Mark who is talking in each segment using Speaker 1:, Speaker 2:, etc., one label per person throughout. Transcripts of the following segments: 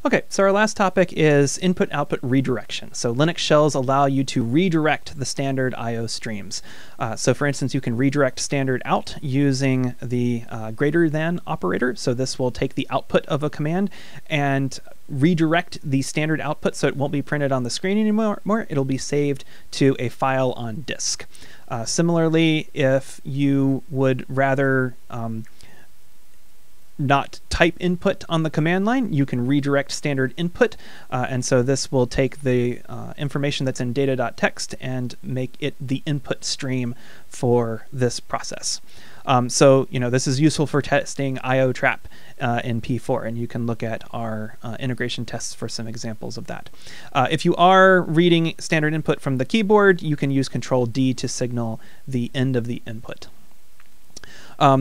Speaker 1: Okay, so our last topic is input-output redirection. So Linux shells allow you to redirect the standard I/O streams. So for instance, you can redirect standard out using the greater than operator. So this will take the output of a command and redirect the standard output so it won't be printed on the screen anymore. It'll be saved to a file on disk. Similarly, if you would rather not type input on the command line, you can redirect standard input, and so this will take the information that's in data.txt and make it the input stream for this process. So this is useful for testing IO trap in P4, and you can look at our integration tests for some examples of that. If you are reading standard input from the keyboard, you can use Control-D to signal the end of the input.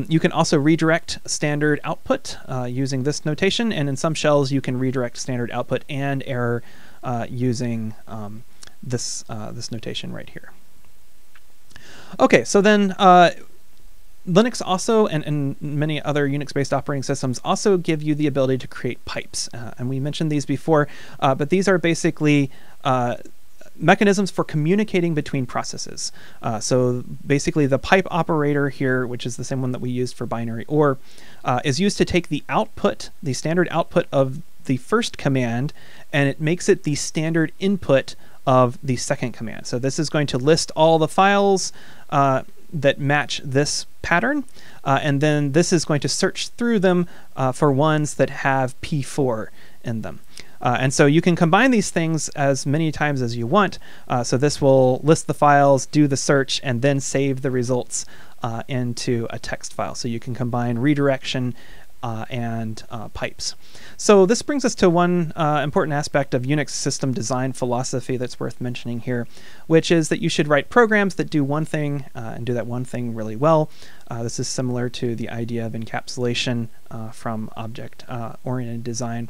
Speaker 1: You can also redirect standard output using this notation, and in some shells you can redirect standard output and error using this notation right here. Okay, so then Linux also, and many other Unix-based operating systems, also give you the ability to create pipes. And we mentioned these before, but these are basically mechanisms for communicating between processes. So basically the pipe operator here, which is the same one that we used for binary OR, is used to take the output, the standard output of the first command, and it makes it the standard input of the second command. So this is going to list all the files that match this pattern, and then this is going to search through them for ones that have P4 in them. And so you can combine these things as many times as you want. So this will list the files, do the search, and then save the results into a text file. So you can combine redirection and pipes. So this brings us to one important aspect of Unix system design philosophy that's worth mentioning here, which is that you should write programs that do one thing and do that one thing really well. This is similar to the idea of encapsulation from object-oriented design.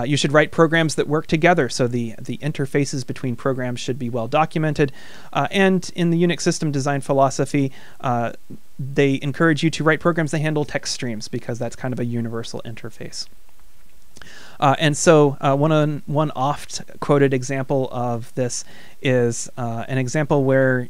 Speaker 1: You should write programs that work together, so the interfaces between programs should be well documented. And in the Unix system design philosophy, they encourage you to write programs that handle text streams because that's kind of a universal interface. And so one oft quoted example of this is an example where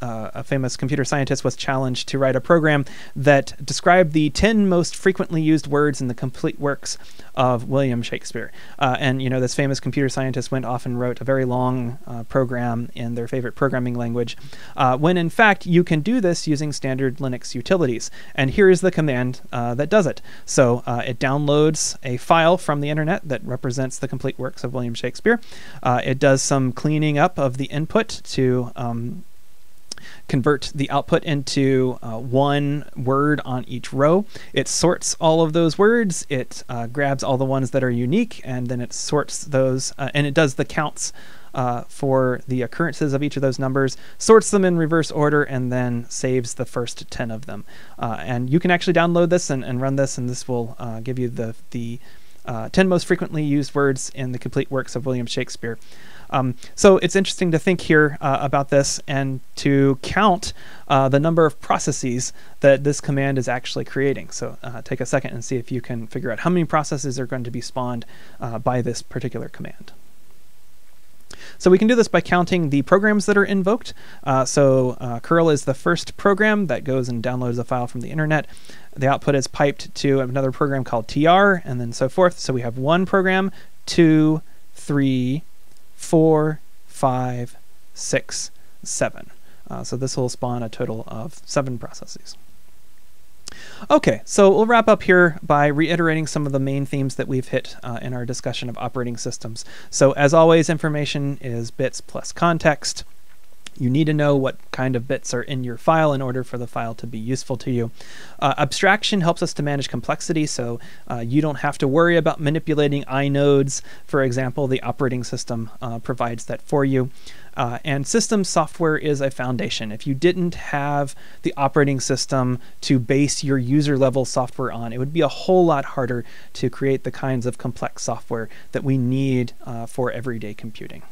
Speaker 1: a famous computer scientist was challenged to write a program that described the 10 most frequently used words in the complete works of William Shakespeare. And this famous computer scientist went off and wrote a very long program in their favorite programming language, when in fact you can do this using standard Linux utilities. And here is the command that does it. So it downloads a file from the internet that represents the complete works of William Shakespeare. It does some cleaning up of the input to convert the output into one word on each row. It sorts all of those words. It grabs all the ones that are unique, and then it sorts those, and it does the counts for the occurrences of each of those numbers, sorts them in reverse order, and then saves the first 10 of them. And you can actually download this and run this, and this will give you the 10 most frequently used words in the complete works of William Shakespeare. So it's interesting to think here about this and to count the number of processes that this command is actually creating. So take a second and see if you can figure out how many processes are going to be spawned by this particular command. So we can do this by counting the programs that are invoked. Curl is the first program that goes and downloads a file from the internet. The output is piped to another program called tr, and then so forth. So we have 1 program, 2, 3, 4, 5, 6, 7. So this will spawn a total of 7 processes. Okay, so we'll wrap up here by reiterating some of the main themes that we've hit in our discussion of operating systems. So as always, information is bits plus context. You need to know what kind of bits are in your file in order for the file to be useful to you. Abstraction helps us to manage complexity, so you don't have to worry about manipulating inodes. For example, the operating system provides that for you. And system software is a foundation. If you didn't have the operating system to base your user-level software on, it would be a whole lot harder to create the kinds of complex software that we need for everyday computing.